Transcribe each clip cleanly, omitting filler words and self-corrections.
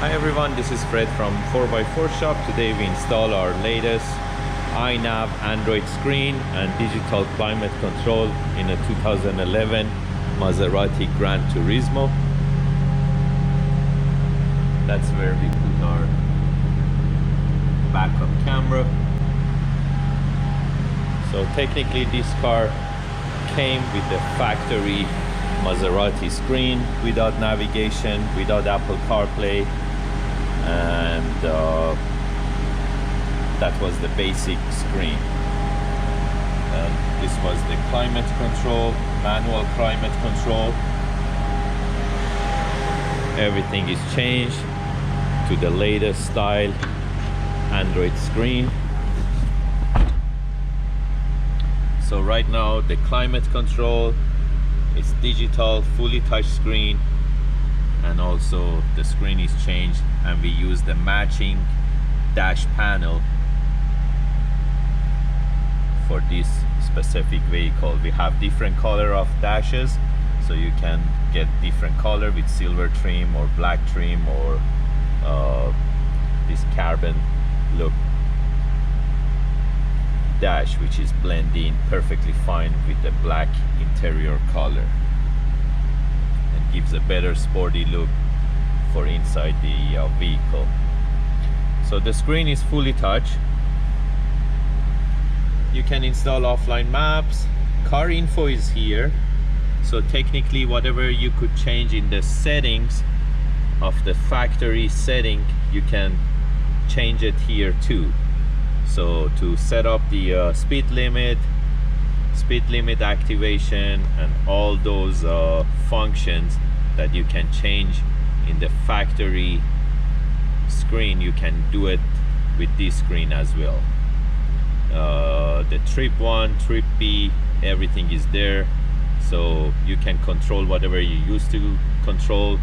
Hi everyone, this is Fred from 4x4 Shop. Today we install our latest iNav Android screen and digital climate control in a 2011 Maserati Gran Turismo. That's where we put our backup camera. So technically this car came with the factory Maserati screen without navigation, without Apple CarPlay, and that was the basic screen. And this was the climate control, manual climate control. Everything is changed to the latest style Android screen. So right now the climate control is digital, fully touch screen, and also the screen is changed and we use the matching dash panel for this specific vehicle. We have different color of dashes, so you can get different color with silver trim or black trim or this carbon look dash, which is blending perfectly fine with the black interior color and gives a better sporty look for inside the vehicle. So the screen is fully touch. You can install offline maps. Car info is here, so technically whatever you could change in the settings of the factory setting, you can change it here too. So to set up the speed limit activation, and all those functions that you can change in the factory screen, you can do it with this screen as well. The trip 1, trip B, everything is there, so you can control whatever you used to control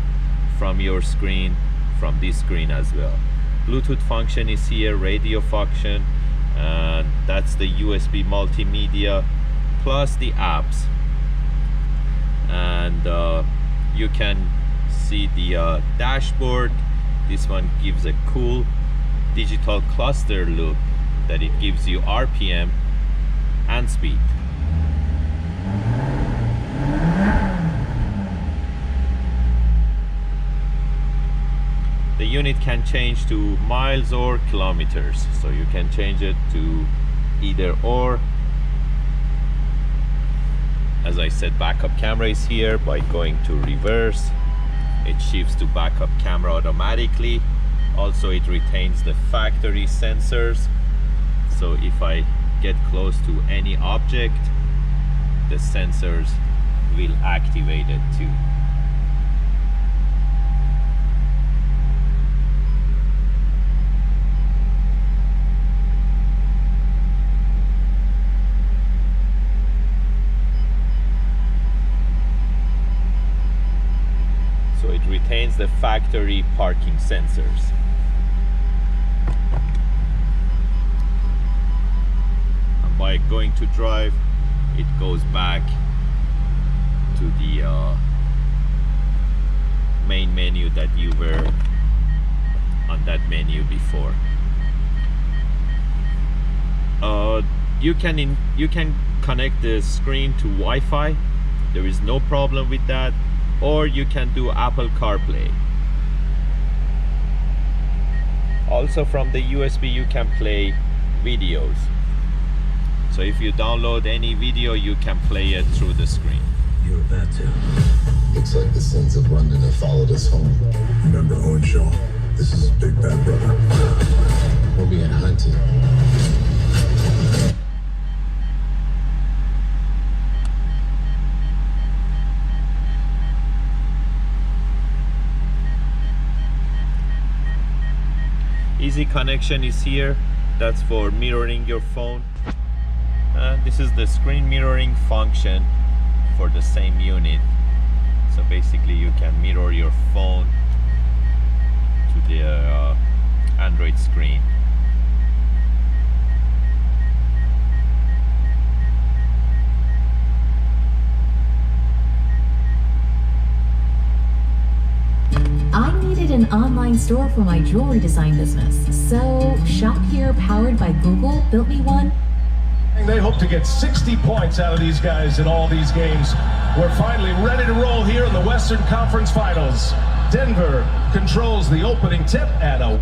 from your screen, from this screen as well. Bluetooth function is here, radio function, and that's the USB multimedia plus the apps. And you can see the dashboard. This one gives a cool digital cluster look, that it gives you RPM and speed. The unit can change to miles or kilometers, so you can change it to either or. As I said, backup camera is here. By going to reverse, it shifts to backup camera automatically. Also, it retains the factory sensors, so if I get close to any object, the sensors will activate it too. So it retains the factory parking sensors. And by going to drive, it goes back to the main menu that you were on that menu before. You can connect the screen to Wi-Fi. There is no problem with that. Or you can do Apple CarPlay. Also from the USB you can play videos. So if you download any video, you can play it through the screen. You're about to. Looks like the sons of London have followed us home. Remember Owen Shaw? This is Big Bad Brother. We're being hunted. Easy connection is here. That's for mirroring your phone. And this is the screen mirroring function for the same unit. So basically you can mirror your phone to the Android screen. an online online store for my jewelry design business. So, Shop Here, powered by Google, built me one. They hope to get 60 points out of these guys in all these games. We're finally ready to roll here in the Western Conference Finals. Denver controls the opening tip at a...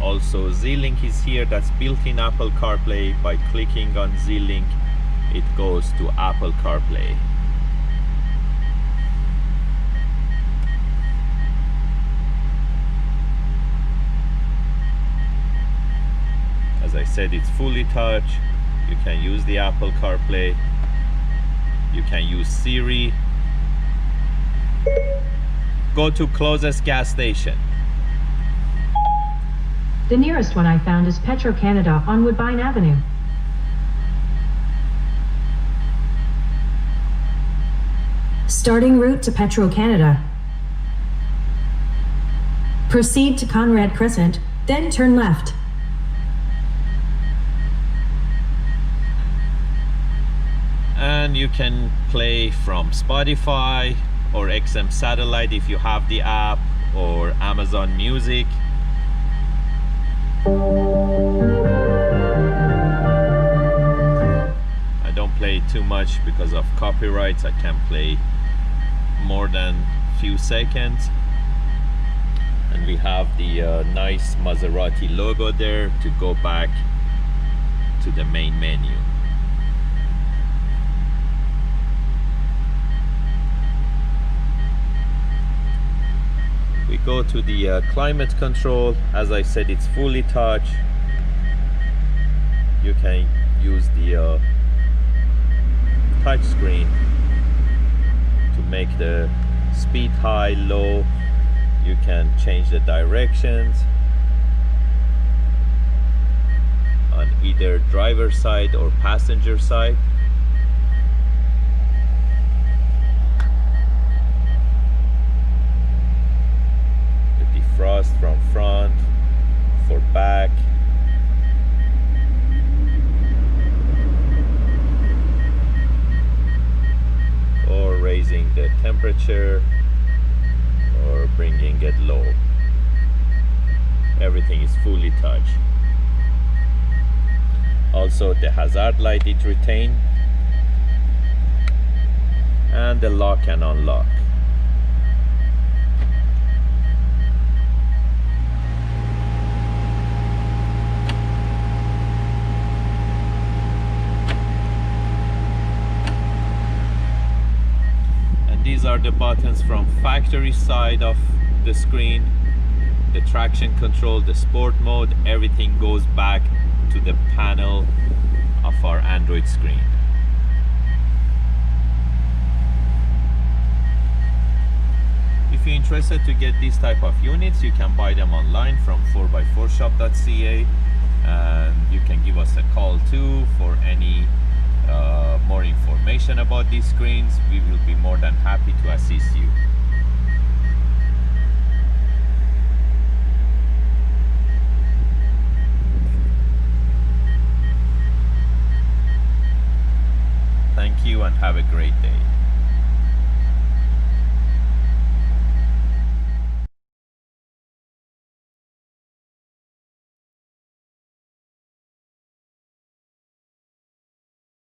Also, Z-Link is here. That's built in Apple CarPlay. By clicking on Z-Link, it goes to Apple CarPlay. As I said, it's fully touch. You can use the Apple CarPlay. You can use Siri. Go to closest gas station. The nearest one I found is Petro-Canada on Woodbine Avenue. Starting route to Petro-Canada. Proceed to Conrad Crescent, then turn left. And you can play from Spotify or XM Satellite if you have the app, or Amazon Music. I don't play too much because of copyrights. I can't play more than few seconds. And we have the nice Maserati logo there to go back to the main menu. We go to the climate control. As I said, it's fully touch. You can use the touch screen to make the speed high, low. You can change the directions on either driver side or passenger side. Defrost from front, for back. Or raising the temperature or bringing it low. Everything is fully touch. Also the hazard light it retains, and the lock and unlock. These are the buttons from factory side of the screen. The traction control, the sport mode, everything goes back to the panel of our Android screen. If you're interested to get these type of units, you can buy them online from 4x4shop.ca, and you can give us a call too for any more information about these screens. We will be more than happy to assist you. Thank you and have a great day.